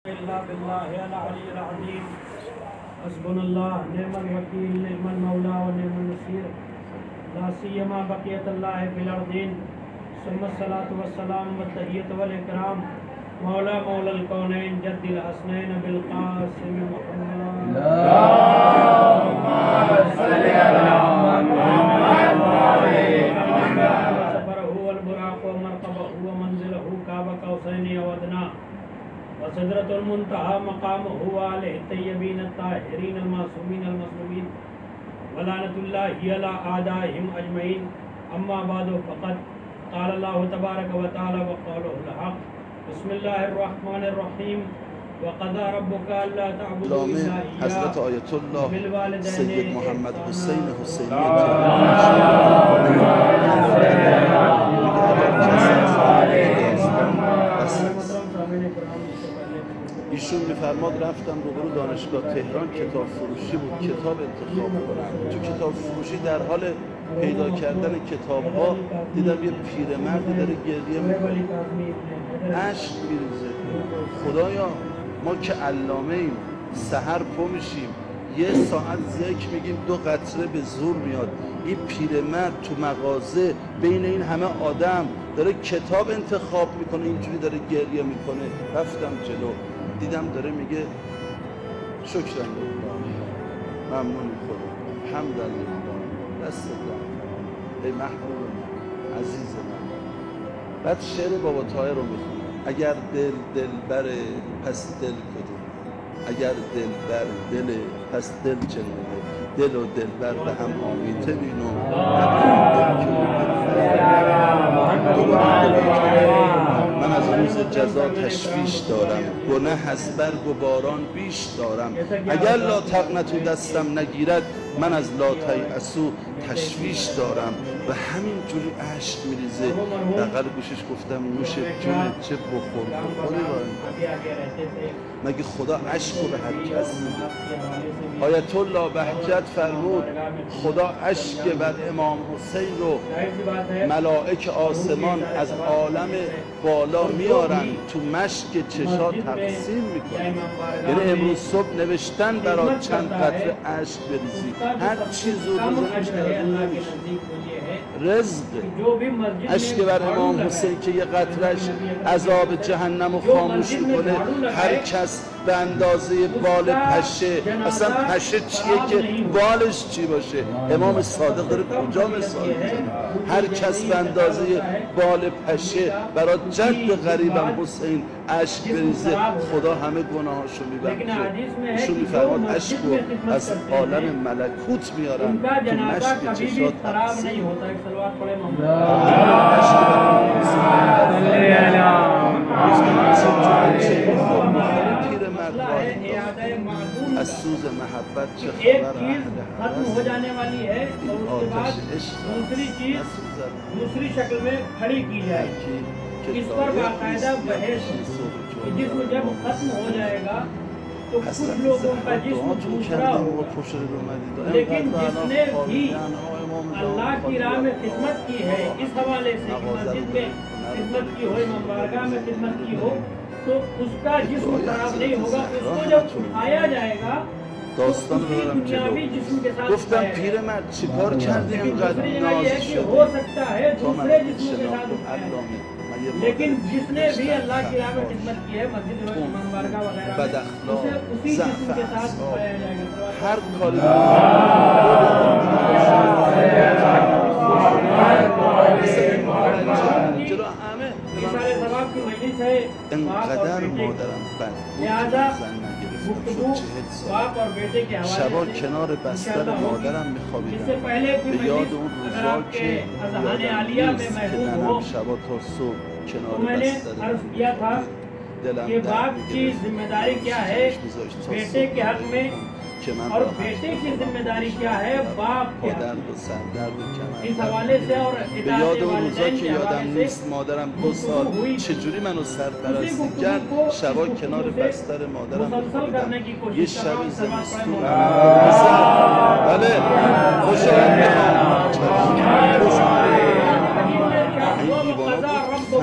إلا بالله العلي العظيم حسبنا الله نعم الوكيل نعم المولى ونعم النصير لا سيما بقية الله في الأرضين ثم الصلاة والسلام والتحية والإكرام مولا الكونين جد الحسنين بالقاسم محمد اللهم صل على محمد سفره والبراق ومركبه ومنزله كعب قوسين أو أدنى وسدرة المنتهى مقامه وآله الطيبين الطاهرين المعصومين المظلومين ولعنة الله على أعدائهم أجمعين أما بعد فقد قال الله تبارك وتعالى وقوله الحق بسم الله الرحمن الرحيم وقضى ربك ألا تعبدوا إلا إياه حضرت آیت الله سید محمد حسین حسینی ایشون میفرماد رفتم روبرو دانشگاه تهران کتاب فروشی بود کتاب انتخاب کنم تو کتاب فروشی در حال پیدا کردن کتاب ها دیدم یه پیرمردی داره گریه میکنه اشک میریزه خدایا ما که علامه ایم سحر پا میشیم یه ساعت ذکر میگیم 2 قطره به زور میاد این پیرمرد تو مغازه بین این همه آدم داره کتاب انتخاب میکنه اینجوری داره گریه میکنه رفتم جلو دیدم داره میگه شکرم ممنون خدا حمدالله دست دارم ای محبوب من عزیز من بعد شعر بابا طاهر رو میخونم اگر دل بره پس دل کدوم اگر دل بر دل پس دل چنونه دل و دل بر به هم آمیته بینم من از روز جزا تشویش دارم گنه از برگ و باران بیش دارم اگر لا تقنطوا دستم نگیرد من از لا تیأسوا تشویش دارم و همین جوری اشک میریزه بغل گوشش گفتم نوش جون چه بخوری مگه خدا اشک رو به هر کس میده آیت الله بهجت فرمود خدا اشک بر امام حسین رو ملائک آسمان از عالم بالا میارن تو مشک چشا تقسیم میکنن یعنی امروز صبح نوشتن برات چند قطره اشک بریزی هر چیز رو بزنش نمیشه رزق اشک بر امام حسین که یه قطرش عذاب جهنم رو خاموش میکنه هر کس به اندازه بال پشه اصلا پشه چیه که بالش چی باشه امام صادق داره کجا مثال میزنه هر کس به اندازه بال پشه برای جد غریبم حسین اشک بریزه خدا همه گناهاشو میبخشه ایشون میفرماد اشک رو از عالم ملکوت میارن تو مشک چشات تقسیم از سوز محبت چه خبر ختم ہو جانے والی ہے اور اس کے بعد دوسری شکل میں کھڑی کی جائے اس پر باقاعدہ بحث جسم جب ختم ہو جائے گا تو کچھ لوگوں کا جسم دوسرا ہوگا لیکن جس نے بھی اللہ کی راہ میں خدمت کی ہے اس حوالے سے مسجد میں خدمت کی ہو امام بارگاہ میں خدمت کی ہو تو اس کا جسم خراب نہیں ہوگا اس کو جب اٹھایا جائے گا داستان رو دارم جلو گفتم پیرمرد چیکار کردی اینقدر نازی شدی ہو سکتا ہے دوسرے جسم کے ساتھ اٹھایا لیکن جس نے بھی اللہ کی راہ میں خدمت کی ہے مسجد امام بارگاہ وغیرہ میں اسی جسم کے ساتھ اٹھایا جائے گا ہر کاری انقدر مادرم بد شبا کنار بستر مادرم میخوابیدم به یاد اون روزا که نیست که ننم شبا تا صبح کنار بستر دلم درد میگرفت اور بیٹے کی ذمہ داری کیا ہے باپ کیا اس حوالے سے اور به یاد اون روزا که یادم نیست مادرم 2 سال چجوری منو سرپرستی کرد شبا کنار بستر مادرم میخوابیدم یه شبی زمستون بله خوش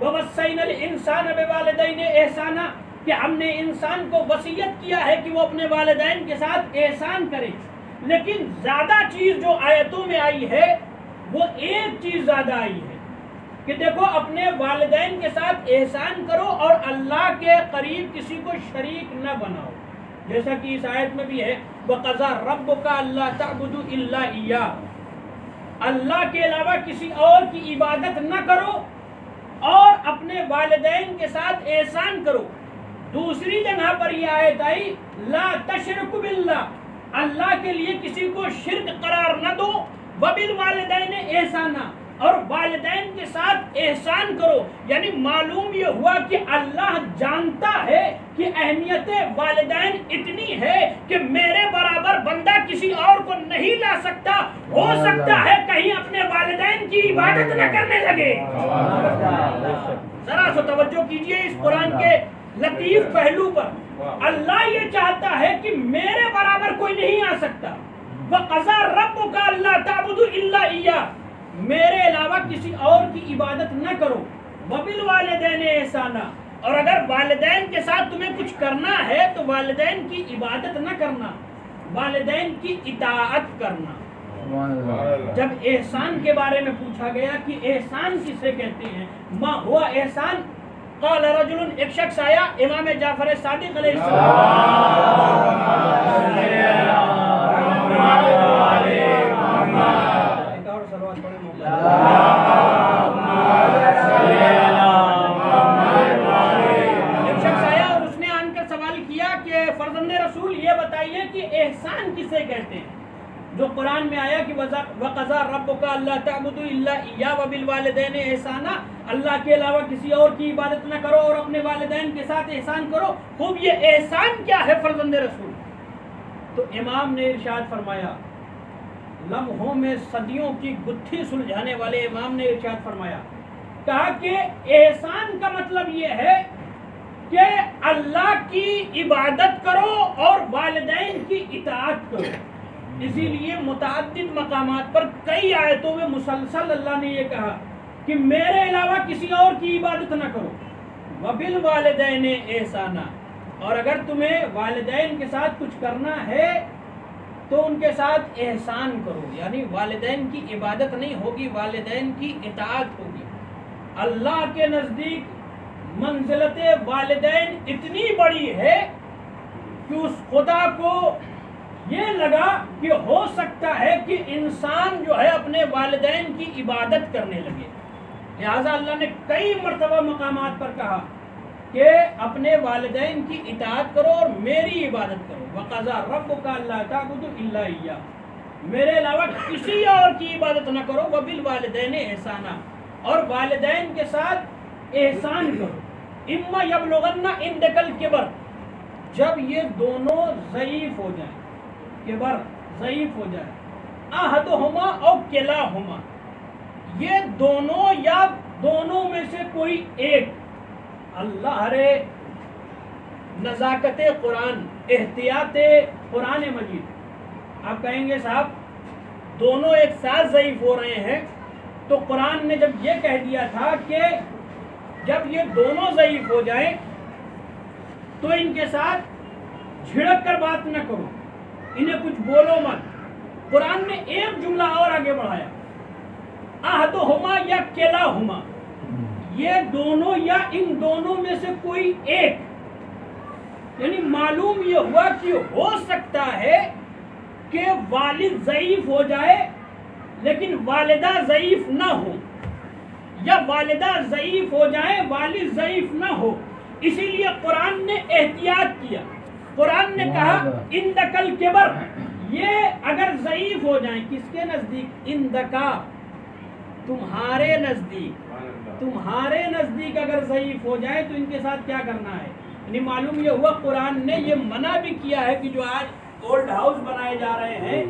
وَوَصَّيْنَا الْإِنسَانَ بِوَالِدَيْهِ إِحْسَانًا کہ ہم نے انسان کو وصیت کیا ہے کہ وہ اپنے والدین کے ساتھ احسان کرے. لیکن زیادہ چیز جو آیتوں میں آئی ہے وہ ایک چیز زیادہ آئی ہے کہ دیکھو اپنے والدین کے ساتھ احسان کرو اور اللہ کے قریب کسی کو شریک نہ بناؤ. جیسا کہ اس آیت میں بھی ہے وَقَضَىٰ رَبُّكَ أَلَّا تَعْبُدُوا إِلَّا إِيَّاهُ اللہ کے علاوہ کسی اور کی عبادت نہ کرو اور اپنے والدین کے ساتھ احسان کرو. دوسری جگہ پر یہ آیت آئی لا تشرک باللہ اللہ کے لیے کسی کو شرک قرار نہ دو. وبالوالدین احسانا اور والدین کے ساتھ احسان کرو. یعنی معلوم یہ ہوا کہ اللہ جانتا ہے کہ اہمیت والدین اتنی ہے کہ میرے برابر بندہ کسی اور کو نہیں لا سکتا. ہو سکتا ہے کہیں اپنے والدین کی عبادت نہ کرنے لگے. ذرا سا توجہ کیجئے اس قرآن کے لطیف پہلو پر. اللہ یہ چاہتا ہے کہ میرے برابر کوئی نہیں آ سکتا. وَقَضَىٰ رَبُّكَ أَلَّا تَعْبُدُوا إِلَّا إِيَّاهُ میرے علاوہ کسی اور کی عبادت نہ کرو. وَبِالْوَالِدَيْنِ إِحْسَانًا اور اگر والدین کے ساتھ تمہیں کچھ کرنا ہے تو والدین کی عبادت نہ کرنا, والدین کی اطاعت کرنا. جب احسان کے بارے میں پوچھا گیا کہ احسان کسے کہتے ہیں, ما ہوا احسان, قال رجل ایک شخص آیا امام جعفر صادق علیہ السلام احسان کسے کہتے ہیں. جو قرآن میں آیا کہ وَقَضَىٰ رَبُّكَ أَلَّا تَعْبُدُوا إِلَّا إِيَّاهُ وَبِالْوَالِدَيْنِ إِحْسَانًا اللہ کے علاوہ کسی اور کی عبادت نہ کرو اور اپنے والدین کے ساتھ احسان کرو. خوب یہ احسان کیا ہے فرزند رسول؟ تو امام نے ارشاد فرمایا, لمحوں میں صدیوں کی گتھی سلجھانے والے امام نے ارشاد فرمایا, کہا کہ احسان کا مطلب یہ ہے کہ اللہ کی عبادت کرو اور والدین کی اطاعت کرو. اسی لیے متعدد مقامات پر کئی آیتوں میں مسلسل اللہ نے یہ کہا کہ میرے علاوہ کسی اور کی عبادت نہ کرو. وبالوالدین احسانا اور اگر تمہیں والدین کے ساتھ کچھ کرنا ہے تو ان کے ساتھ احسان کرو. یعنی والدین کی عبادت نہیں ہوگی, والدین کی اطاعت ہوگی. اللہ کے نزدیک منزلت والدین اتنی بڑی ہے کہ اس خدا کو یہ لگا کہ ہو سکتا ہے کہ انسان جو ہے اپنے والدین کی عبادت کرنے لگے. لہٰذا اللہ نے کئی مرتبہ مقامات پر کہا کہ اپنے والدین کی اطاعت کرو اور میری عبادت کرو. وَقَضَىٰ رَبُّكَ أَلَّا تَعْبُدُوا إِلَّا إِيَّاهُ میرے علاوہ کسی اور کی عبادت نہ کرو. وَبِالْوَالِدَيْنِ إِحْسَانًا اور والدین کے ساتھ احسان کرو. اِمَّا يَبْلُغَنَّ عِندَكَ الْكِبَرَ جب یہ دونوں ضعیف ہو جائیں, کبر ضعیف ہو جائے, احدہما او کلاہما یہ دونوں یا دونوں میں سے کوئی ایک. اللہ رے نزاکت قرآن, احتیاط قرآن مجید. آپ کہیں گے صاحب دونوں ایک ساتھ ضعیف ہو رہے ہیں, تو قرآن نے جب یہ کہہ دیا تھا کہ جب یہ دونوں ضعیف ہو جائیں تو ان کے ساتھ جھڑک کر بات نہ کرو, انہیں کچھ بولو مت. قرآن نے ایک جملہ اور آگے بڑھایا, احدہما یا کلاہما یہ دونوں یا ان دونوں میں سے کوئی ایک. یعنی معلوم یہ ہوا کہ ہو سکتا ہے کہ والد ضعیف ہو جائے لیکن والدہ ضعیف نہ ہو, یا والدہ ضعیف ہو جائے والد ضعیف نہ ہو. اسی لیے قرآن نے احتیاط کیا. قرآن نے کہا اندک الکبر یہ اگر ضعیف ہو جائیں, کس کے نزدیک؟ اندکا تمہارے نزدیک, تمہارے نزدیک اگر ضعیف ہو جائے تو ان کے ساتھ کیا کرنا ہے. یعنی معلوم یہ ہوا قرآن نے یہ منع بھی کیا ہے کہ جو آج اولڈ ہاؤس بنائے جا رہے ہیں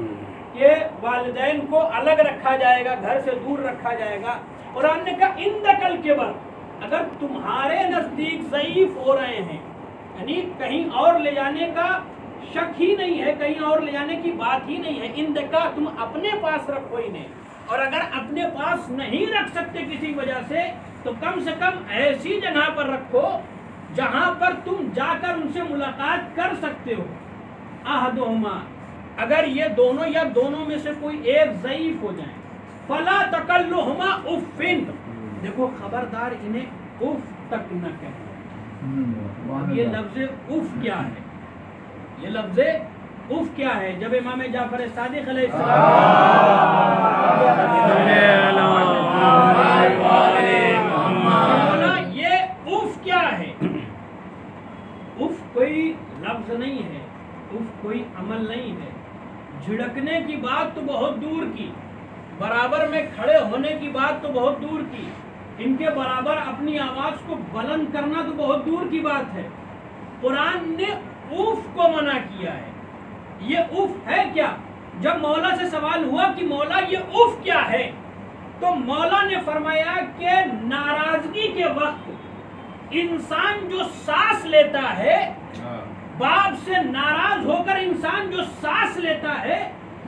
کہ والدین کو الگ رکھا جائے گا, گھر سے دور رکھا جائے گا. قرآن نے کہا اندک الکبر اگر تمہارے نزدیک ضعیف ہو رہے ہیں, یعنی کہیں اور لے جانے کا شک ہی نہیں ہے, کہیں اور لے جانے کی بات ہی نہیں ہے. اندکا تم اپنے پاس رکھو انہیں, اور اگر اپنے پاس نہیں رکھ سکتے کسی وجہ سے تو کم سے کم ایسی جگہ پر رکھو جہاں پر تم جا کر ان سے ملاقات کر سکتے ہو. احدہما، اگر یہ دونوں یا دونوں میں سے کوئی ایک ضعیف ہو جائیں، فلا تقلہما اف، دیکھو خبردار انہیں اف تک نہ کہیں. یہ لفظ اف کیا ہے؟ یہ لفظ اف کیا ہے؟ جب امام جعفر صادق علیہ السلام بولا یہ اف کیا ہے؟ اف کوئی لفظ نہیں ہے، اف کوئی عمل نہیں ہے. جھڑکنے کی بات تو بہت دور کی، برابر میں کھڑے ہونے کی بات تو بہت دور کی، ان کے برابر اپنی آواز کو بلند کرنا تو بہت دور کی بات ہے. قرآن نے اوف کو منع کیا ہے. یہ اوف ہے کیا؟ جب مولا سے سوال ہوا کہ مولا یہ اوف کیا ہے، تو مولا نے فرمایا کہ ناراضگی کے وقت انسان جو سانس لیتا ہے، باپ سے ناراض ہو کر انسان جو سانس لیتا ہے،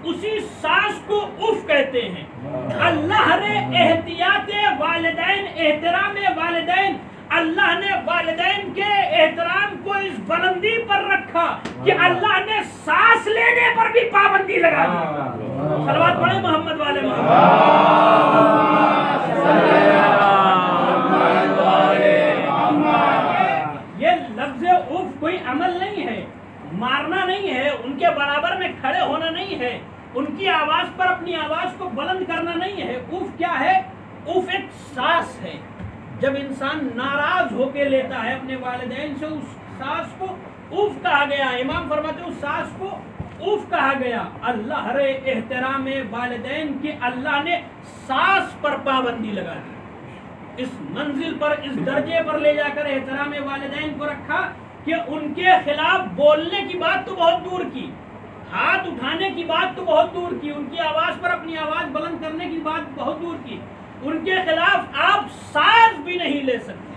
اسی سانس کو اف کہتے ہیں. اللہ نے احتیاط والدین، احترام والدین، اللہ نے والدین کے احترام کو اس بلندی پر رکھا کہ اللہ نے سانس لینے پر بھی پابندی لگا دی. صلوات پڑھیں محمد والے یہ لفظ اف کوئی عمل نہیں ہے، مارنا نہیں ہے، ان کے برابر میں کھڑے ہونا نہیں ہے، ان کی آواز پر اپنی آواز کو بلند کرنا نہیں ہے. اف کیا ہے؟ اف ایک سانس ہے. جب انسان ناراض ہو کے لیتا ہے اپنے والدین سے، اس سانس کو اف کہا گیا. امام فرماتے ہیں اس سانس کو اف کہا گیا. اللہ رے احترام والدین کے اللہ نے سانس پر پابندی لگا دی. اس منزل پر، اس درجے پر لے جا کر احترام والدین کو رکھا کہ ان کے خلاف بولنے کی بات تو بہت دور کی، ہاتھ اٹھانے کی بات تو بہت دور کی، ان کی آواز پر اپنی آواز بلند کرنے کی بات بہت دور کی. ان کے خلاف آپ سانس بھی نہیں لے سکتے.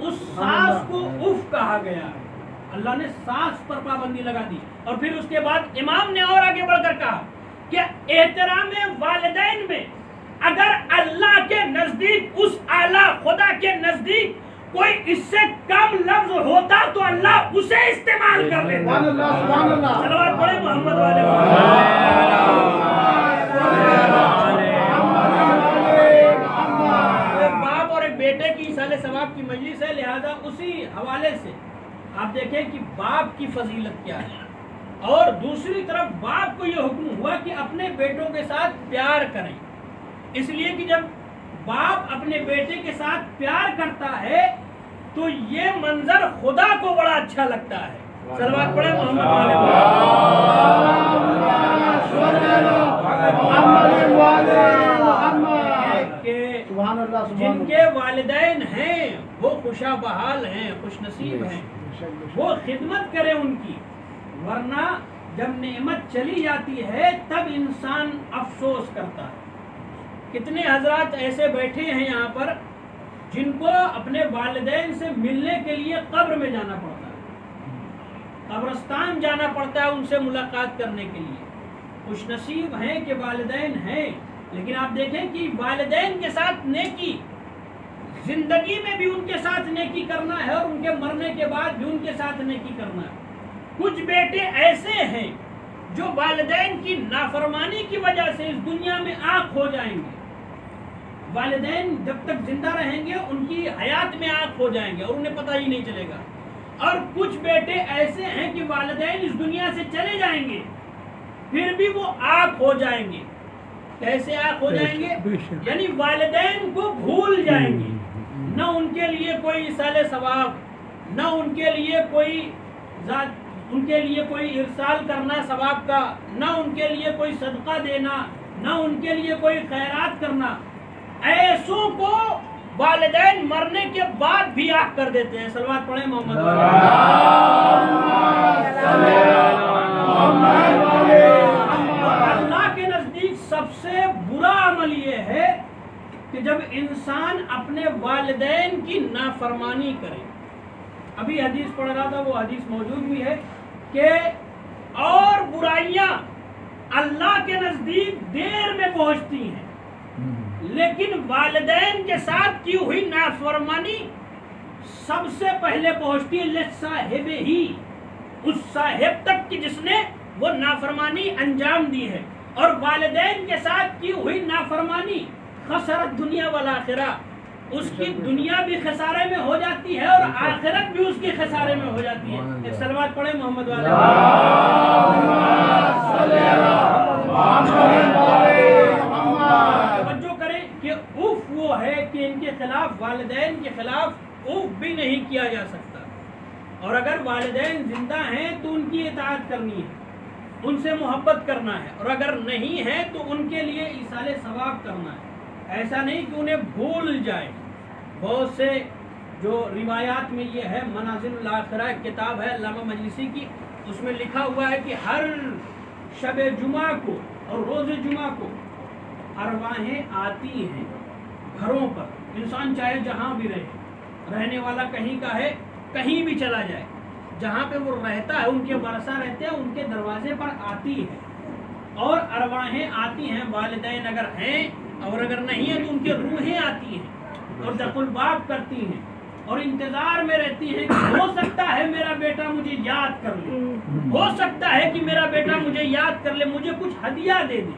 اس سانس کو اف کہا گیا ہے. اللہ نے سانس پر پابندی لگا دی. اور پھر اس کے بعد امام نے اور آگے بڑھ کر کہا کہ احترام والدین میں اگر اللہ کے نزدیک، اس اعلیٰ خدا کے نزدیک کوئی اس سے کم لفظ ہوتا تو اللہ اسے استعمال کر لیتا. صلوات پڑھیں محمد والے. باپ اور ایک بیٹے کی ایصال ثواب کی مجلس ہے، لہذا اسی حوالے سے آپ دیکھیں کہ باپ کی فضیلت کیا ہے. اور دوسری طرف باپ کو یہ حکم ہوا کہ اپنے بیٹوں کے ساتھ پیار کریں، اس لیے کہ جب باپ اپنے بیٹے کے ساتھ پیار کرتا ہے تو یہ منظر خدا کو بڑا اچھا لگتا ہے. صلوات پڑھیں محمد والے. جن کے والدین ہیں وہ خوشا بحال ہیں، خوش نصیب ہیں، وہ خدمت کریں ان کی. ورنہ جب نعمت چلی جاتی ہے تب انسان افسوس کرتا ہے. کتنے حضرات ایسے بیٹھے ہیں یہاں پر جن کو اپنے والدین سے ملنے کے لیے قبر میں جانا پڑتا ہے، قبرستان جانا پڑتا ہے ان سے ملاقات کرنے کے لیے. خوش نصیب ہیں کہ والدین ہیں، لیکن آپ دیکھیں کہ والدین کے ساتھ نیکی، زندگی میں بھی ان کے ساتھ نیکی کرنا ہے اور ان کے مرنے کے بعد بھی ان کے ساتھ نیکی کرنا ہے. کچھ بیٹے ایسے ہیں جو والدین کی نافرمانی کی وجہ سے اس دنیا میں آنکھ ہو جائیں گے. والدین جب تک زندہ رہیں گے ان کی حیات میں آنکھ ہو جائیں گے اور انہیں پتہ ہی نہیں چلے گا. اور کچھ بیٹے ایسے ہیں کہ والدین اس دنیا سے چلے جائیں گے پھر بھی وہ آنکھ ہو جائیں گے. کیسے آنکھ ہو جائیں گے؟ یعنی والدین کو بھول جائیں گے. نہ ان کے لیے کوئی ایصال ثواب، نہ ان کے لیے کوئی ذات، ان کے لیے کوئی ارسال کرنا ثواب کا، نہ ان کے لیے کوئی صدقہ دینا، نہ ان کے لیے کوئی خیرات کرنا. ایسوں کو والدین مرنے کے بعد بھی آنکھ کر دیتے ہیں. صلوات پڑھیں محمد. اللہ کے نزدیک سب سے برا عمل یہ ہے کہ جب انسان اپنے والدین کی نافرمانی کرے. ابھی حدیث پڑھ رہا تھا، وہ حدیث موجود بھی ہے کہ اور برائیاں اللہ کے نزدیک دیر میں پہنچتی ہیں، لیکن والدین کے ساتھ کی ہوئی نافرمانی سب سے پہلے پہنچتی ہے لصاحب ہی، اس صاحب تک کی جس نے وہ نافرمانی انجام دی ہے. اور والدین کے ساتھ کی ہوئی نافرمانی خسرت دنیا والآخرہ، اس کی دنیا بھی خسارے میں ہو جاتی ہے اور آخرت بھی اس کی خسارے میں ہو جاتی ہے. ایک صلوات پڑھیں محمد والے. توجہ کریں کہ اوف وہ ہے کہ ان کے خلاف، والدین کے خلاف اوف بھی نہیں کیا جا سکتا. اور اگر والدین زندہ ہیں تو ان کی اطاعت کرنی ہے، ان سے محبت کرنا ہے، اور اگر نہیں ہے تو ان کے لیے ایصال ثواب کرنا ہے. ایسا نہیں کہ انہیں بھول جائے. بہت سے جو روایات میں یہ ہے، منازل الآخرہ کتاب ہے علامہ مجلسی کی، اس میں لکھا ہوا ہے کہ ہر شب جمعہ کو اور روز جمعہ کو ارواحیں آتی ہیں گھروں پر. انسان چاہے جہاں بھی رہے، رہنے والا کہیں کا ہے، کہیں بھی چلا جائے، جہاں پہ وہ رہتا ہے، ان کے ورثہ رہتے ہیں، ان کے دروازے پر آتی ہے اور ارواحیں آتی ہیں. والدین اگر ہیں اور اگر نہیں ہیں تو ان کی روحیں آتی ہیں اور دخل الباب کرتی ہیں اور انتظار میں رہتی ہیں کہ ہو سکتا ہے میرا بیٹا مجھے یاد کر لے، ہو سکتا ہے کہ میرا بیٹا مجھے یاد کر لے، مجھے کچھ ہدیہ دے دے.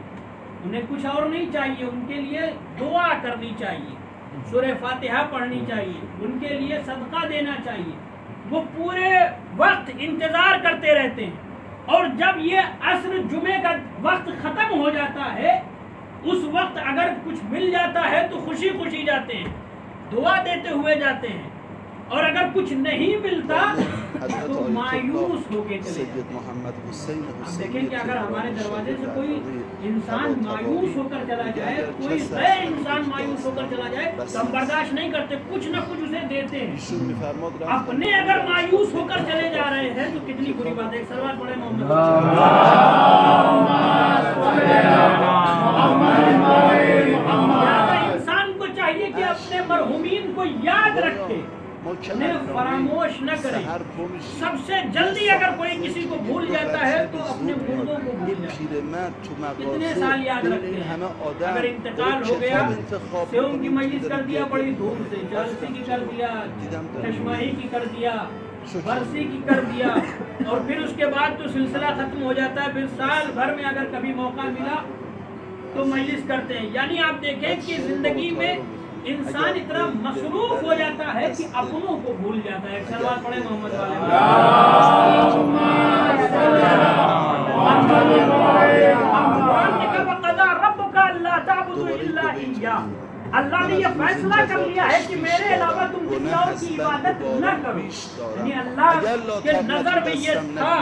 انہیں کچھ اور نہیں چاہیے، ان کے لیے دعا کرنی چاہیے، سورہ فاتحہ پڑھنی چاہیے، ان کے لیے صدقہ دینا چاہیے. وہ پورے وقت انتظار کرتے رہتے ہیں. اور جب یہ عصر جمعے کا وقت ختم ہو جاتا ہے، اس وقت اگر کچھ مل جاتا ہے تو خوشی خوشی جاتے ہیں، دعا دیتے ہوئے جاتے ہیں، اور اگر کچھ نہیں ملتا تو مایوس ہو کے چلے جاتے ہیں. آپ دیکھیں کہ اگر ہمارے دروازے سے کوئی انسان مایوس ہو کر چلا جائے، کوئی غیر انسان مایوس ہو کر چلا جائے تو ہم برداشت نہیں کرتے، کچھ نہ کچھ اسے دیتے ہیں. اپنے اگر مایوس ہو کر چلے جا رہے ہیں تو کتنی بری بات ہے. ایک سوال پڑھے محمد. انسان کو چاہیے کہ اپنے مرحومین کو یاد رکھے، انہیں فراموش نہ کرے. سب سے جلدی اگر کوئی کسی کو بھول جاتا ہے تو اپنے مردوں کو بھول جاتا ہے. کتنے سال یاد رکھتے ہیں. اگر انتقال ہو گیا، سیوم کی مجلس کر دیا بڑی دھوم سے، جلسی کی کر دیا، چشماہی کی کر دیا، برسی کی کر دیا، اور پھر اس کے بعد تو سلسلہ ختم ہو جاتا ہے. پھر سال بھر میں اگر کبھی موقع ملا تو مجلس کرتے ہیں. یعنی آپ دیکھیں کہ زندگی میں انسان اتنا مصروف ہو جاتا ہے کہ اپنوں کو بھول جاتا ہے. سلوات پڑھیں محمد والے. اللہ نے یہ فیصلہ کر لیا ہے کہ میرے علاوہ تم کسی اور کی عبادت نہ کرو. یعنی اللہ کے نظر میں یہ تھا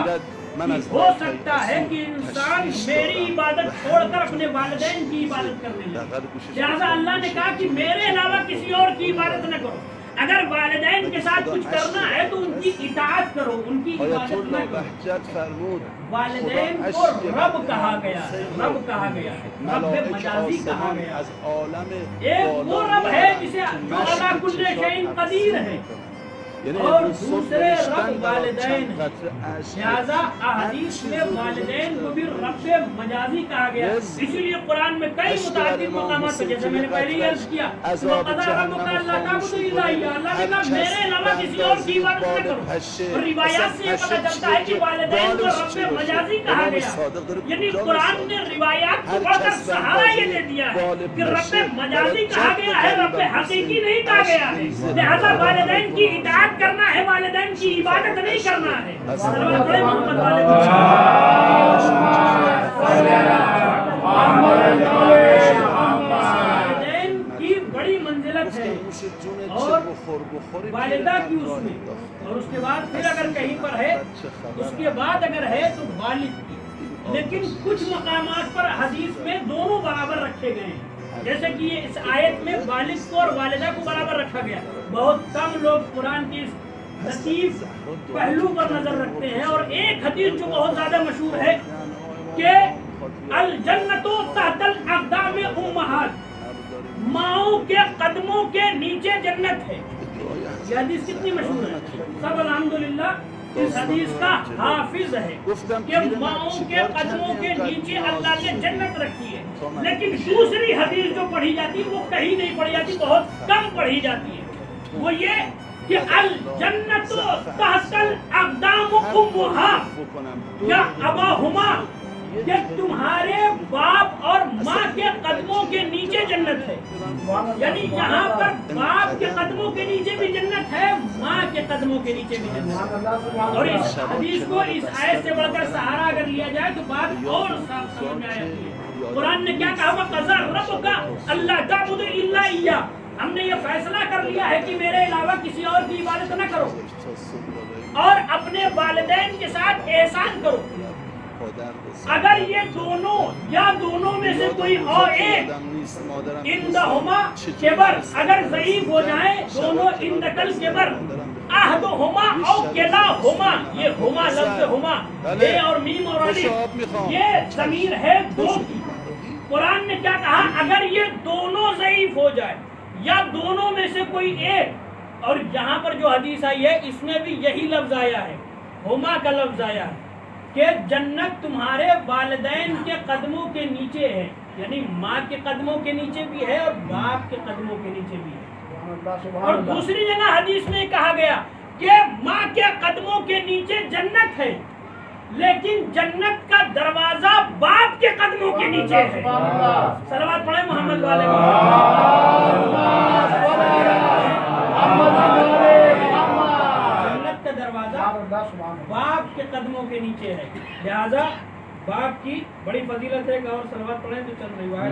کہ ہو سکتا ہے کہ انسان میری عبادت چھوڑ کر اپنے والدین کی عبادت کرنے لگے. لہٰذا اللہ نے کہا کہ میرے علاوہ کسی اور کی عبادت نہ کرو. اگر والدین کے ساتھ کچھ کرنا ہے تو ان کی اطاعت کرو، ان کی عبادت نہ کرو. والدین کو رب کہا گیا ہے، رب کہا گیا ہے، رب مجازی کہا گیا ہے. ایک وہ رب ہے جسے جو علی کل شیء قدیر ہے، اور دوسرے رب والدین ہیں. لہذا احادیث میں والدین کو بھی رب مجازی کہا گیا. اسی لیے قرآن میں کئی متعدد مقامات پر، جیسے میں نے پہلے ہی عرض کیا، وَقَضَىٰ رَبُّكَ أَلَّا تَعْبُدُوا إِلَّا إِيَّاهُ. اللہ نے کہا میرے علاوہ کسی اور کی عبادت نہ کرو. اور روایات سے یہ پتہ چلتا ہے کہ والدین کو رب مجازی کہا گیا. یعنی قرآن نے روایات کو پڑھ کر سہارا یہ دے دیا ہے کہ رب مجازی کہا گیا ہے، رب حقیقی نہیں کہا گیا ہے. لہذا والدین کی اطاعت کرنا ہے، والدین کی عبادت نہیں کرنا ہے. سلوات پڑھیں محمد والے. والدین کی بڑی منزلت ہے اور والدہ کی اس میں، اور اس کے بعد پھر اگر کہیں پر ہے، اس کے بعد اگر ہے تو والد کی. لیکن کچھ مقامات پر حدیث میں دونوں برابر رکھے گئے ہیں، جیسے کہ یہ اس آیت میں والد کو اور والدہ کو برابر رکھا گیا. بہت کم لوگ قرآن کی اس لطیف پہلو پر نظر رکھتے ہیں. اور ایک حدیث جو بہت زیادہ مشہور ہے کہ الجنت تحت الاقدام امہات، ماؤں کے قدموں کے نیچے جنت ہے. یہ حدیث کتنی مشہور ہے، سب الحمدللہ اس حدیث کا حافظ ہے کہ ماؤں کے قدموں کے نیچے اللہ نے جنت رکھی ہے، لیکن دوسری حدیث جو پڑھی جاتی ہے وہ کہیں نہیں پڑھی جاتی، بہت کم پڑھی جاتی ہے، وہ یہ کہ الجنت تحت الاقدام امہا یا اباہما، کہ تمہارے باپ اور ماں کے قدموں کے نیچے جنت ہے، یعنی یہاں پر باپ کے قدموں کے نیچے بھی جنت ہے، ماں کے قدموں کے نیچے بھی جنت ہے۔ اور اس حدیث کو اس آیت سے بڑھ کر سہارا اگر لیا جائے تو بات اور صاف سمجھ میں آتی ہے۔ قرآن نے کیا کہا؟ وَقَضَى رَبُّكَ أَلَّا تَعْبُدُوا إِلَّا إِيَّاهُ، ہم نے یہ فیصلہ کر لیا ہے کہ میرے علاوہ کسی اور کی عبادت نہ کرو اور اپنے والدین کے ساتھ احسان کرو۔ اگر یہ دونوں یا دونوں میں سے کوئی اور ایک اندہما کبر، اگر ضعیف ہو جائیں دونوں اندکل کبر، احدہما او کلاہما، یہ ہما لفظ ہما، اے اور میم اور الف، یہ ضمیر ہے دو کی۔ قرآن نے کیا کہا؟ اگر یہ دونوں ضعیف ہو جائے یا دونوں میں سے کوئی ایک، اور یہاں پر جو حدیث آئی ہے اس میں بھی یہی لفظ آیا ہے، ہما کا لفظ آیا ہے کہ جنت تمہارے والدین کے قدموں کے نیچے ہے، یعنی ماں کے قدموں کے نیچے بھی ہے اور باپ کے قدموں کے نیچے بھی ہے۔ اور دوسری جگہ حدیث میں کہا گیا کہ ماں کے قدموں کے نیچے جنت ہے، لیکن جنت کا دروازہ باپ کے قدموں کے نیچے ہے۔ صلوات پڑھیں محمد والے جنت کا دروازہ باپ کے قدموں کے نیچے ہے، لہذا باپ کی بڑی فضیلت ہے۔ اور صلوات پڑھیں تو چل رہی ہے۔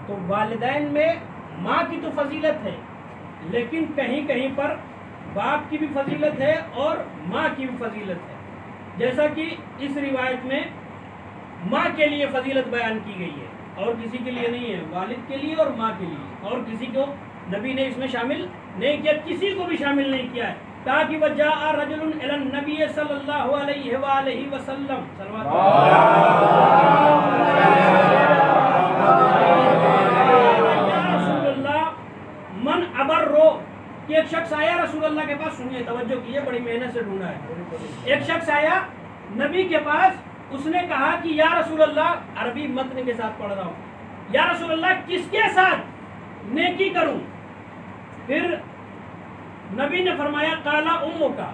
تو والدین میں ماں کی تو فضیلت ہے، لیکن کہیں کہیں پر باپ کی بھی فضیلت ہے اور ماں کی بھی فضیلت ہے، جیسا کہ اس روایت میں ماں کے لیے فضیلت بیان کی گئی ہے اور کسی کے لیے نہیں ہے، والد کے لیے اور ماں کے لیے، اور کسی کو نبی نے اس میں شامل نہیں کیا، کسی کو بھی شامل نہیں کیا ہے، تاکہ وَجَاءَ رَجُلٌ إِلَى النَّبِيِّ صلی اللہ علیہ وآلہ وسلم، من ابرو، کہ ایک شخص آیا رسول اللہ کے پاس، سنیے توجہ کیجئے، بڑی محنت سے ڈھونڈا ہے۔ ایک شخص آیا نبی کے پاس، اس نے کہا کہ یا رسول اللہ، عربی متن کے ساتھ پڑھ رہا ہوں، یا رسول اللہ کس کے ساتھ نیکی کروں؟ پھر نبی نے فرمایا قالا امو کا،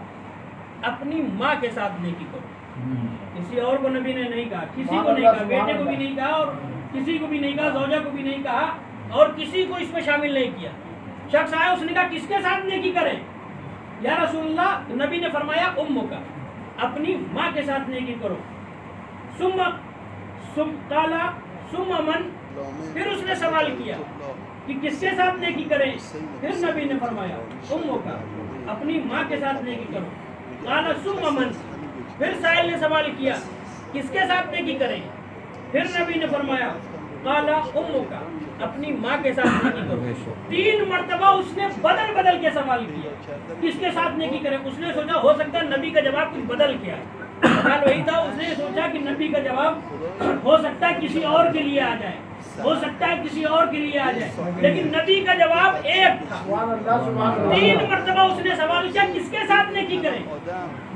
اپنی ماں کے ساتھ نیکی کرو۔ کسی اور کو نبی نے نہیں کہا، کسی کو نہیں کہا، بیٹے کو بھی نہیں کہا اور کسی کو بھی نہیں کہا، زوجہ کو بھی نہیں کہا اور کسی کو اس میں شامل نہیں کیا۔ شخص آیا، اس نے کہا کس کے ساتھ نیکی کریں یا رسول اللہ؟ نبی نے فرمایا امو کا، اپنی ماں کے ساتھ نیکی کرو۔ قالا ثم من، پھر اس نے سوال کیا کہ کس کے ساتھ نیکی کریں؟ پھر نبی نے فرمایا امو کا، اپنی ماں کے ساتھ نیکی کرو۔ قالا ثم من، پھر سائل نے سوال کیا کس کے ساتھ نیکی کریں؟ پھر نبی نے فرمایا قالا امو کا، اپنی ماں کے ساتھ نیکی کرو۔ 3 مرتبہ اس نے بدل بدل کے سوال کیا کس کے ساتھ نیکی کریں۔ اس نے سوچا ہو سکتا ہے نبی کا جواب کچھ بدل کیا ہے، سوال وہی تھا، اس نے سوچا کہ نبی کا جواب ہو سکتا ہے کسی اور کے لیے آ جائے، ہو سکتا ہے کسی اور کے لیے آ جائے، لیکن نبی کا جواب ایک تھا۔ 3 مرتبہ اس نے سوال کیا کس کے ساتھ نیکی کریں؟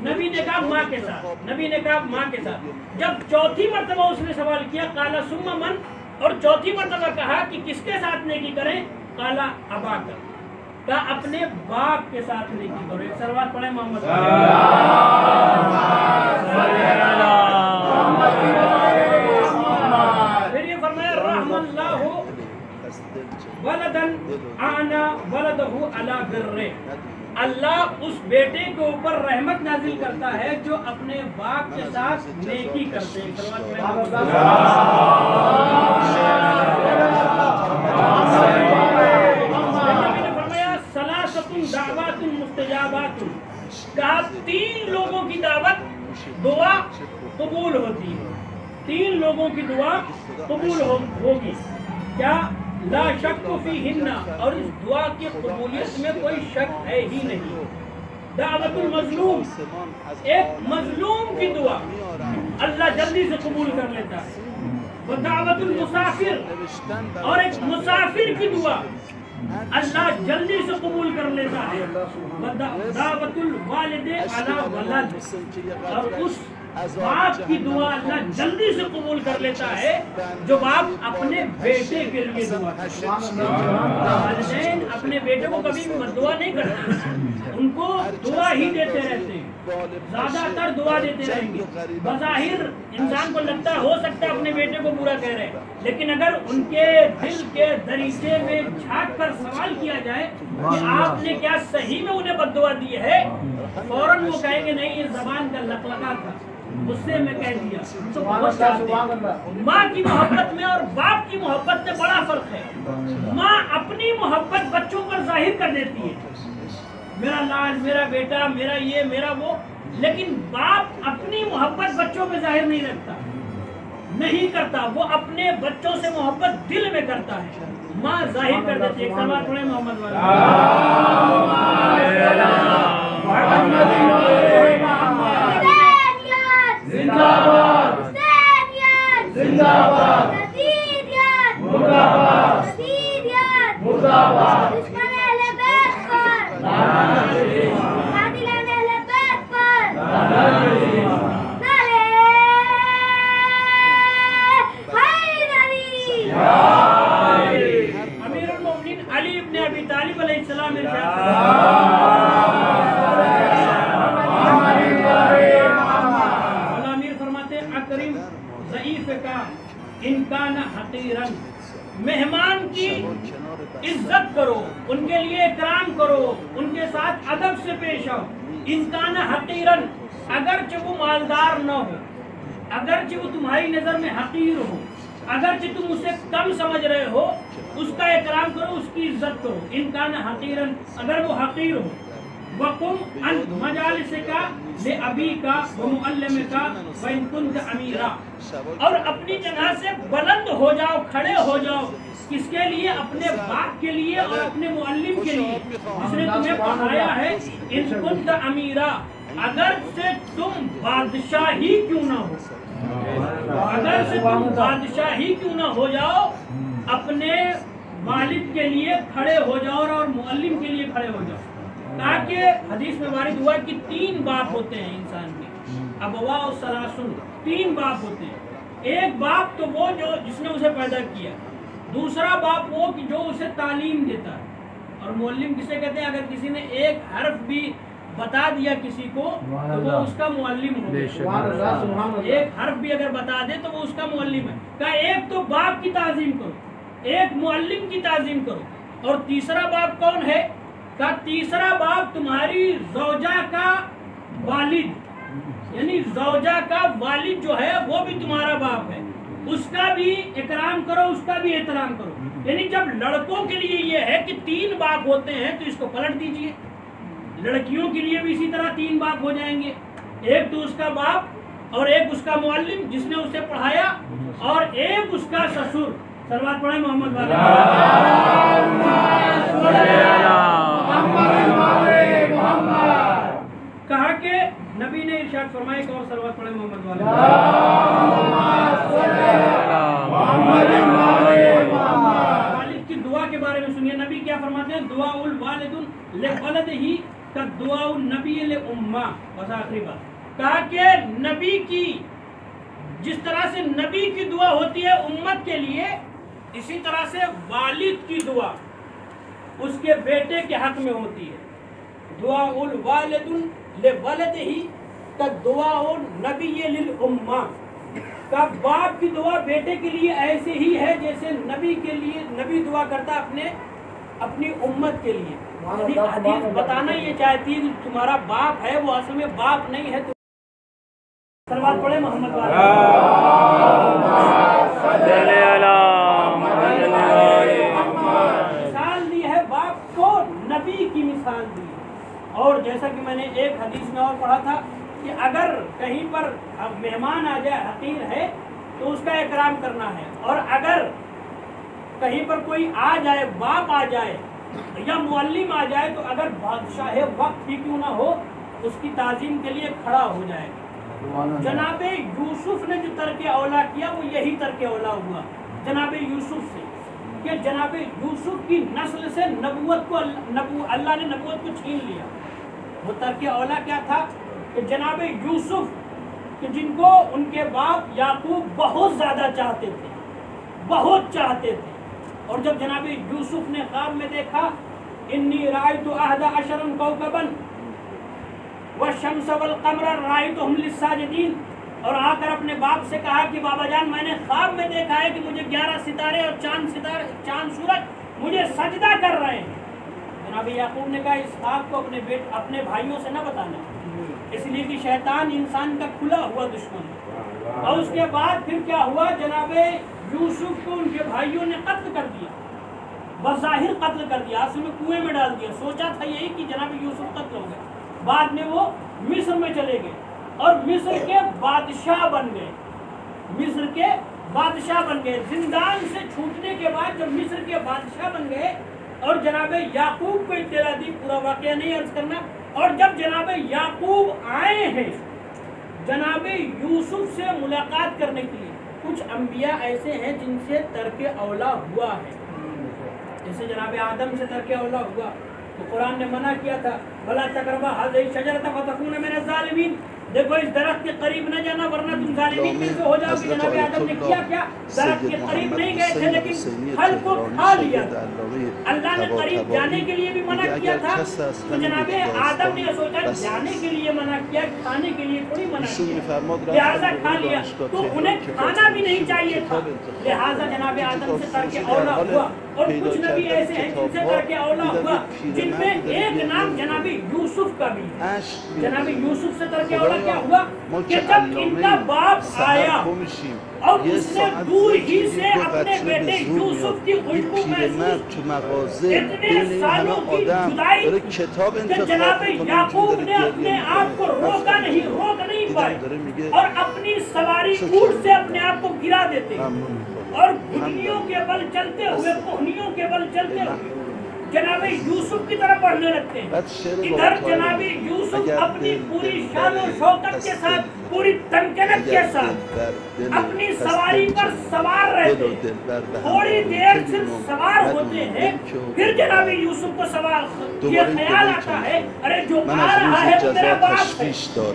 نبی نے کہا ماں کے ساتھ، نبی نے کہا ماں کے ساتھ۔ جب 4تھی مرتبہ اس نے سوال کیا قالا ثم من، اور 4تھی مرتبہ کہا کہ کس کے ساتھ نیکی کریں؟ قالا ابا کا، کہا اپنے باپ کے ساتھ نیکی کرو۔ ایک صلوات پڑھیں محمد۔ پھر یہ فرمایا رحم اللہ ولدن آنا ولدہ علی برہ، اللہ اس بیٹے کے اوپر رحمت نازل کرتا ہے جو اپنے باپ کے ساتھ نیکی کرتے ہیں۔ نبی نے فرمایا ثلاثۃ دعوات مستجابات، کہا 3 لوگوں کی دعوت دعا قبول ہوتی ہے، 3 لوگوں کی دعا قبول ہوگی، کیا؟ لا شک فیہن، اور اس دعا کی قبولیت میں کوئی شک ہے ہی نہیں۔ دعوت المظلوم، ایک مظلوم کی دعا اللہ جلدی سے قبول کر لیتا ہے۔ ودعوت المسافر، اور ایک مسافر کی دعا اللہ جلدی سے قبول کر لیتا ہے. دعوت الوالد علی ولد، اور اس باپ کی دعا اللہ جلدی سے قبول کر لیتا ہے جو باپ اپنے بیٹے کے لیے دعا کرتے ہیں. والدین اپنے بیٹے کو کبھی بھی دعا نہیں کرتے، ان کو دعا ہی دیتے رہتے ہیں، زیادہ تر دعا دیتے رہیں گے. بظاہر انسان کو لگتا ہے ہو سکتا ہے اپنے بیٹے کو برا کہہ رہے ہیں، لیکن اگر ان کے دل کے دریچے میں جھانک کر سوال کیا جائے کہ آپ نے کیا صحیح میں انہیں بد دعا دی ہے، فوراً وہ کہیں گے نہیں، یہ زبان کا لقلقہ تھا، اس سے میں کہہ دیا. تو بہت چاہتے ہیں. ماں کی محبت میں اور باپ کی محبت میں بڑا فرق ہے. ماں اپنی محبت بچوں پر ظاہر کر دیتی ہے، میرا لال، میرا بیٹا، میرا یہ، میرا وہ، لیکن باپ اپنی محبت بچوں پہ ظاہر نہیں رکھتا، نہیں کرتا. وہ اپنے بچوں سے محبت دل میں کرتا ہے، ماں ظاہر کر دیتی ہے. سلوات پڑھیں محمد والے. زندہ باد، زندہ باد، مردہ باد، مردہ باد. دشمن اہل بیت پر، قاتلان اہل بیت پر، نعرے حیدری. امیر المومنین علی ابن ابی طالب علیہ السلام اکرم ضعیف کا انکان حقیرن، مہمان کی عزت کرو، ان کے لیے اکرام کرو، ان کے ساتھ ادب سے پیش آؤ. انکان حقیرن، اگرچہ وہ مالدار نہ ہو، اگرچہ وہ تمہاری نظر میں حقیر ہو، اگرچہ تم اسے کم سمجھ رہے ہو، اس کا اکرام کرو، اس کی عزت کرو. انکان حقیرن، اگر وہ حقیر ہو. وقم عن مجالسک لابیک ومعلمک وان کنت امیرا، اور اپنی جگہ سے بلند ہو جاؤ، کھڑے ہو جاؤ. کس کے لیے؟ اپنے باپ کے لیے اور اپنے معلم کے لیے جس نے تمہیں پڑھایا ہے. ان کنت امیرا، اگر سے تم بادشاہ ہی کیوں نہ ہو، اگر سے تم بادشاہ ہی کیوں نہ ہو جاؤ، اپنے والد کے لیے کھڑے ہو جاؤ اور معلم کے لیے کھڑے ہو جاؤ. تاکہ حدیث میں وارد ہوا کہ 3 باپ ہوتے ہیں انسان کے، ابواء ثلاثن، 3 باپ ہوتے ہیں. ایک باپ تو وہ جو جس نے اسے پیدا کیا، دوسرا باپ وہ کہ جو اسے تعلیم دیتا ہے، اور معلم کسے کہتے ہیں؟ اگر کسی نے ایک حرف بھی بتا دیا کسی کو تو وہ اس کا معلم ہو. ایک حرف بھی اگر بتا دے تو وہ اس کا معلم ہے. کہ ایک تو باپ کی تعظیم کرو، ایک معلم کی تعظیم کرو. اور تیسرا باپ کون ہے؟ کہ تیسرا باپ تمہاری زوجہ کا والد، یعنی زوجہ کا والد جو ہے وہ بھی تمہارا باپ ہے، اس کا بھی اکرام کرو، اس کا بھی احترام کرو. یعنی جب لڑکوں کے لیے یہ ہے کہ 3 باپ ہوتے ہیں تو اس کو پلٹ دیجئے. لڑکیوں کے لیے بھی اسی طرح 3 باپ ہو جائیں گے، ایک تو اس کا باپ اور ایک اس کا معلم جس نے اسے پڑھایا، اور ایک اس کا سسر. صلوات پڑھیں محمد والے. کہا کہ نبی نے ارشاد فرمایا کہ اور صلوات پڑھیں محمد والے. والد کی دعا کے بارے میں سنیے نبی کیا فرماتے ہیں. دعاء الوالد لولدہ کدعاء النبی لامہ. بس آخری بات کہا کہ نبی کی جس طرح سے نبی کی دعا ہوتی ہے امت کے لیے، اسی طرح سے والد کی دعا اس کے بیٹے کے حق میں ہوتی ہے. دعاء الوالد لولدہ کدعاء النبی للامہ، کا باپ کی دعا بیٹے کے لیے ایسے ہی ہے جیسے نبی کے لیے نبی دعا کرتا اپنی امت کے لیے. حدیث بتانا یہ چاہتی ہے کہ تمہارا باپ ہے وہ اصل میں باپ نہیں ہے. صلوات پڑھیں محمد والے. مثال دی ہے باپ کو، نبی کی مثال دی. اور جیسا کہ میں نے ایک حدیث میں اور پڑھا تھا کہ اگر کہیں پر مہمان آ جائے حقیر ہے تو اس کا اکرام کرنا ہے، اور اگر کہیں پر کوئی آ جائے، باپ آ جائے یا معلم آ جائے، تو اگر بادشاہ وقت ہی کیوں نہ ہو اس کی تعظیم کے لیے کھڑا ہو جائے. جناب یوسف نے جو ترک اولا کیا وہ یہی ترک اولا ہوا جناب یوسف سے، کہ جناب یوسف کی نسل سے نبوت کو اللہ نے نبوت کو چھین لیا۔ وہ ترک اولا کیا تھا کہ جناب یوسف کہ جن کو ان کے باپ یعقوب بہت زیادہ چاہتے تھے، بہت چاہتے تھے، اور جب جناب یوسف نے خواب میں دیکھا انی رأیت احد عشرا کوكبا والشمس والقمر رأیتهم للساجدین، اور آ کر اپنے باپ سے کہا کہ بابا جان میں نے خواب میں دیکھا ہے کہ مجھے 11 ستارے اور چاند سورج مجھے سجدہ کر رہے ہیں۔ جناب یعقوب نے کہا اس خواب کو اپنے بھائیوں سے نہ بتانا، اس لیے کہ شیطان انسان کا کھلا ہوا دشمن ہے۔ اور اس کے بعد پھر کیا ہوا، جناب یوسف کو ان کے بھائیوں نے قتل کر دیا، بظاہر قتل کر دیا، اصل میں کنویں میں ڈال دیا۔ سوچا تھا یہی کہ جناب یوسف قتل ہو گئے، بعد میں وہ مصر میں چلے گئے اور مصر کے بادشاہ بن گئے، مصر کے بادشاہ بن گئے۔ زندان سے چھوٹنے کے بعد جب مصر کے بادشاہ بن گئے اور جناب یعقوب کو اطلاع دی، پورا واقعہ نہیں عرض کرنا، اور جب جناب یعقوب آئے ہیں جناب یوسف سے ملاقات کرنے کے لیے، کچھ انبیاء ایسے ہیں جن سے ترک اولا ہوا ہے، جیسے جناب آدم سے ترک اولا ہوا تو قرآن نے منع کیا تھا بلا تقربا هذه الشجرة فتكون من الظالمین، دیکھو اس درخت کے قریب نہ جانا ورنہ تم ظالمین میں سے ہو جاؤ گے۔ جناب آدم نے کیا درخت کے قریب نہیں گئے تھے لیکن پھل کو کھا لیا۔ اللہ نے قریب جانے کے لیے بھی منع کیا تھا تو جناب آدم نے سوچا جانے کے لیے منع کیا، کھانے کے لیے تھوڑی منع کیا، لہٰذا کھا لیا، تو انہیں کھانا بھی نہیں چاہیے تھا، لہٰذا جناب آدم سے ترک اولا ہوا۔ اور کچھ نبی ایسے ہیں جن سے ترک اولا ہوا جن میں ایک نام جناب یوسف کا بھی ہے۔ جناب یوسف سے ترک اولا کیا ہوا کہ جب ان کا باپ آیا اور اس نے دور ہی سے اپنے بیٹے یوسف کی خوشبو محسوس، اتنے سالوں کی جدائی کہ جناب یعقوب نے اپنے آپ کو روک نہیں پائے اور اپنی سواری اونٹ سے اپنے آپ کو گرا دیتے اور گھٹنیوں کے بل چلتے ہوئے، کوہنیوں کے بل چلتے ہوئے جناب یوسف کی طرف بڑھنے لگتے ہیں۔ ادھر جناب یوسف اپنی پوری شان و شوکت کے ساتھ، پوری تمکنت کے ساتھ اپنی سواری پر سوار رہتے ہیں، تھوڑی دیر صرف سوار ہوتے ہیں، پھر جناب یوسف کو یہ خیال آتا ہے ارے جو آ رہا ہے وہ میرا باپ ہے،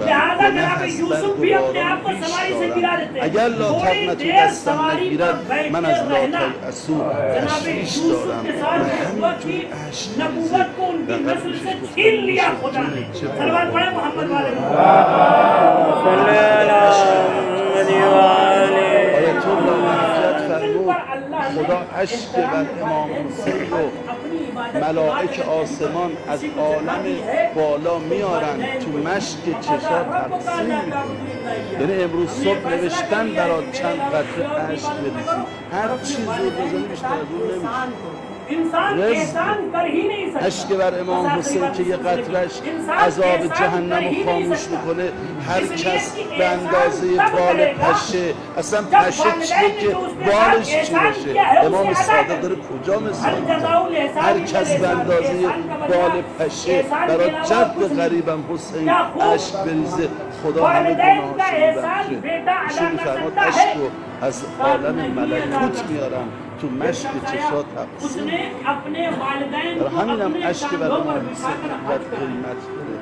لہٰذا جناب یوسف بھی اپنے آپ کو سواری سے گرا دیتے ہیں۔ تھوڑی دیر سواری پر بیٹھے رہنا جناب یوسف کے ساتھ ہوا کہ نبوت کو ان کی نسل سے چھین لیا خدا نے۔ صلوات پڑھیں محمد والے خدا عشق بر امام حسین رو ملائک آسمان از عالم بالا میارن تو مشک چشات تقسیم میکنن. یعنی امروز صبح نوشتن برات چند قطره عشق بریزی، هر چیز رو بزنی بیشتر از اون نمیشه. عشق بر امام حسین که یه قطرش عذاب جهنم رو خاموش میکنه، هر کس به اندازه بال پشه، اصلا پشه چیه که بالش چی باشه؟ امام صادق داره کجا مثال میزنه؟ هر کس به اندازه بال پشه برای جد غریبم حسین عشق بریزه، خدا همه گناهاشو ببخشه. ایشون میفرماد عشق رو از عالم ملکوت میارم تو مشک چشات اس نے اپنے والدین کو همینم عشق بر امام حسین قدر قیمت داره.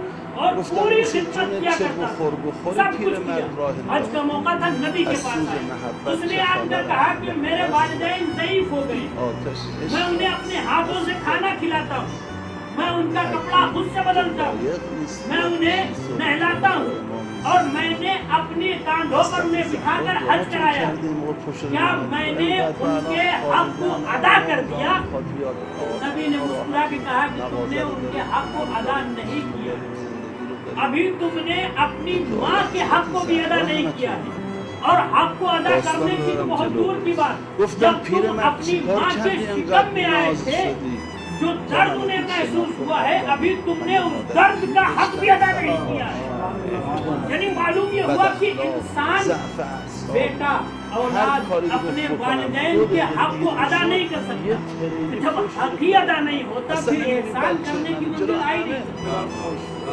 گفتم میشه جون چه بخوری پیر مرد راه حج کا موقع تھا نبی کے پاس آئے، اس نے آ کر کہا کہ میرے والدین ضعیف ہو گئے، میں انہیں اپنے ہاتھوں سے کھانا کھلاتا ہوں، میں ان کا کپڑا خود سے بدلتا ہوں، میں انہیں نہلاتا ہوں اور میں نے اپنی کاندھوں پر انہیں بٹھا کر حج کرایا، کیا میں نے ان کے حق کو ادا کر دیا؟ نبی نے مسکرا کے کہا کہ تم نے ان کے حق کو ادا نہیں کیا، ابھی تم نے اپنی ماں کے حق کو بھی ادا نہیں کیا ہے، اور حق کو ادا کرنے کی تو بہت دور کی بات، جب تم اپنی ماں کے شکم میں آئے تھے جو درد انہیں محسوس ہوا ہے ابھی تم نے اس درد کا حق بھی ادا نہیں کیا ہے. یعنی معلوم یہ ہوا کہ انسان بیٹا اولاد اپنے والدین کے حق کو ادا نہیں کر سکتا. جب حق ہی ادا نہیں ہوتا پھر احسان کرنے کی منزل آئی نہیں.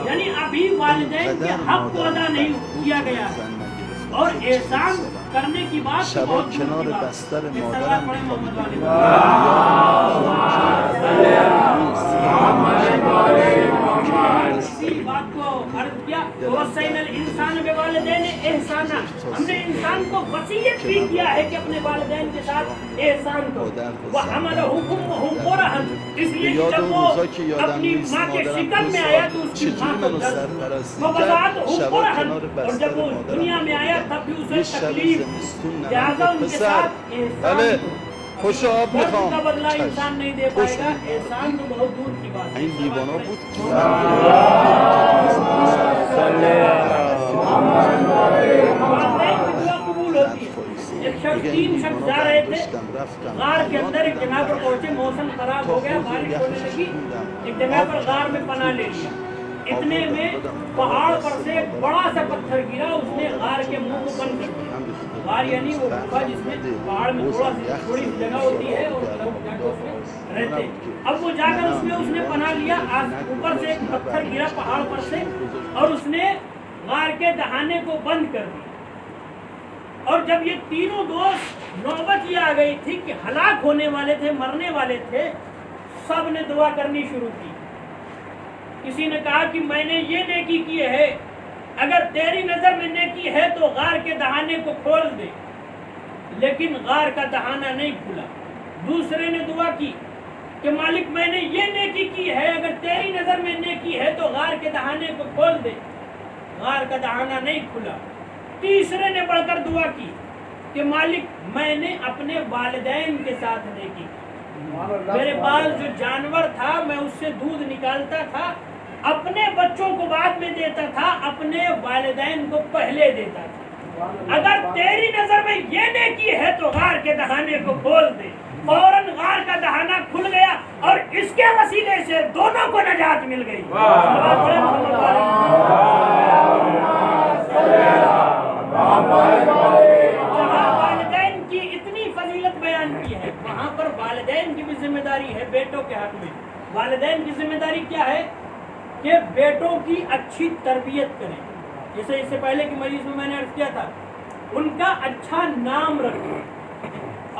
یعنی ابھی والدین کے حق کو ادا نہیں کیا گیا اور احسان کرنے کی بات بہت کنار بستر اسی بات کو عرض کیا وصینا الانسان بوالدین احسانا. ہم نے انسان کو وصیت بھی کیا ہے کہ اپنے والدین کے ساتھ احسان کرو. وحملہ امہ کرہا, اس لیے کہ جب وہ اپنی ماں کے شکم میں آیا تو اس کی ماں کو درد ووضعتہ کرہا, اور جب وہ دنیا میں آیا تب بھی اسے تکلیف. لہذا ان کے ساتھ احسان خوش آب میخوام کا بدلہ انسان نہیں دے پائے گا. احسان تو بہت دور کی بات ہے. این دیوانا بود والدین کی دعا قبول ہوتی ہے. ایک شخص 3 شخص جا رہے تھے غار کے اندر, ایک جگہ پر پہنچے, موسم خراب ہو گیا, بارش ہونے لگی, ایک جگہ پر غار میں پناہ لے لیا. اتنے میں پہاڑ پر سے ایک بڑا سا پتھر گرا, اس نے غار کے منہ کو بند کر دیا. غار یعنی وہ گفا جس میں پہاڑ میں تھوڑی سی جگہ ہوتی ہے اور لوگ جا کے اس میں رہتے. اب وہ جا کر اس نے پناہ لیا. اوپر سے ایک پتھر گرا پہاڑ پر سے اور اس نے غار کے دہانے کو بند کر دیا. اور جب یہ تینوں دوست نوبت یہ آ گئی تھی کہ ہلاک ہونے والے تھے, مرنے والے تھے, سب نے دعا کرنی شروع کی. کسی نے کہا کہ میں نے یہ نیکی کی ہے, اگر تیری نظر میں نیکی ہے تو غار کے دہانے کو کھول دے. لیکن غار کا دہانہ نہیں کھلا. دوسرے نے دعا کی کہ مالک میں نے یہ نیکی کی ہے, اگر تیری نظر میں نیکی ہے تو غار کے دہانے کو کھول دے. غار کا دہانہ نہیں کھلا. تیسرے نے بڑھ کر دعا کی کہ مالک میں نے اپنے والدین کے ساتھ نیکی کی. میرے پاس جو جانور تھا میں اس سے دودھ نکالتا تھا, اپنے بچوں کو بعد میں دیتا تھا, اپنے والدین کو پہلے دیتا تھا. اگر تیری نظر میں یہ نیکی ہے تو غار کے دہانے کو کھول دے. فوراً غار کا دہانہ کھل گیا اور اس کے وسیلے سے دونوں کو نجات مل گئی. جہاں والدین کی اتنی فضیلت بیان کی ہے وہاں پر والدین کی بھی ذمہ داری ہے بیٹوں کے حق میں. والدین کی ذمہ داری کیا ہے کہ بیٹوں کی اچھی تربیت کریں. جیسے اس سے پہلے کی مجلس میں نے عرض کیا تھا, ان کا اچھا نام رکھیں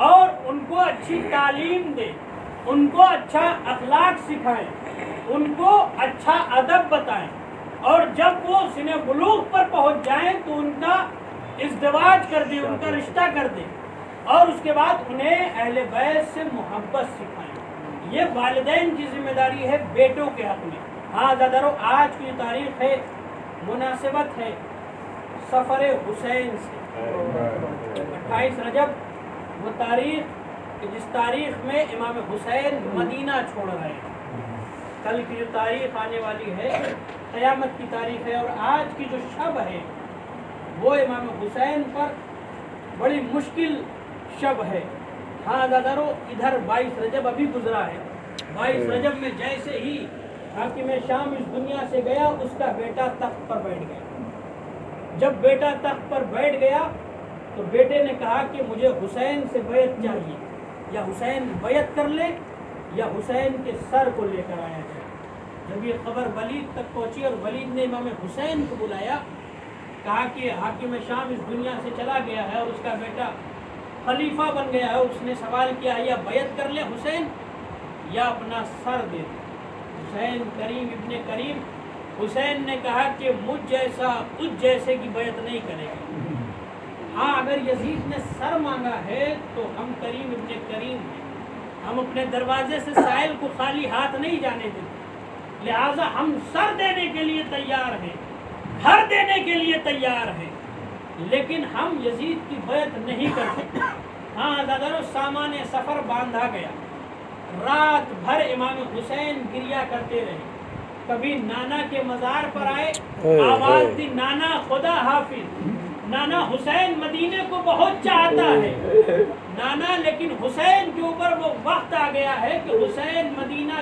اور ان کو اچھی تعلیم دیں, ان کو اچھا اخلاق سکھائیں, ان کو اچھا ادب بتائیں, اور جب وہ سن بلوغ پر پہنچ جائیں تو ان کا ازدواج کر دیں, ان کا رشتہ کر دیں, اور اس کے بعد انہیں اہل بیت سے محبت سکھائیں. یہ والدین کی ذمہ داری ہے بیٹوں کے حق میں. ہاں دادارو, آج کی تاریخ ہے, مناسبت ہے سفر حسین سے. 28 رجب وہ تاریخ کہ جس تاریخ میں امام حسین مدینہ چھوڑ رہے ہیں. کل کی جو تاریخ آنے والی ہے قیامت کی تاریخ ہے, اور آج کی جو شب ہے وہ امام حسین پر بڑی مشکل شب ہے. ہاں دادارو, ادھر 22 رجب ابھی گزرا ہے. 22 رجب میں جیسے ہی حاکم شام اس دنیا سے گیا, اس کا بیٹا تخت پر بیٹھ گیا. جب بیٹا تخت پر بیٹھ گیا تو بیٹے نے کہا کہ مجھے حسین سے بیعت چاہیے, یا حسین بیعت کر لے یا حسین کے سر کو لے کر آیا جائے. جب یہ خبر ولید تک پہنچی اور ولید نے امام حسین کو بلایا, کہا کہ حاکم شام اس دنیا سے چلا گیا ہے اور اس کا بیٹا خلیفہ بن گیا ہے, اس نے سوال کیا یا بیعت کر لے حسین یا اپنا سر دے. حسین کریم ابن کریم حسین نے کہا کہ مجھ جیسا تجھ جیسے کی بیعت نہیں کرے گا. ہاں اگر یزید نے سر مانگا ہے تو ہم کریم ابن کریم ہیں, ہم اپنے دروازے سے سائل کو خالی ہاتھ نہیں جانے دیتے, لہٰذا ہم سر دینے کے لیے تیار ہیں, گھر دینے کے لیے تیار ہیں, لیکن ہم یزید کی بیعت نہیں کر سکتے. ہاں دادارو, سامان سفر باندھا گیا. رات بھر امام حسین گریا کرتے رہے. کبھی نانا کے مزار پر آئے, آواز دی نانا خدا حافظ. نانا حسین مدینے کو بہت چاہتا ہے نانا, لیکن حسین کے اوپر وہ وقت آ گیا ہے کہ حسین مدینہ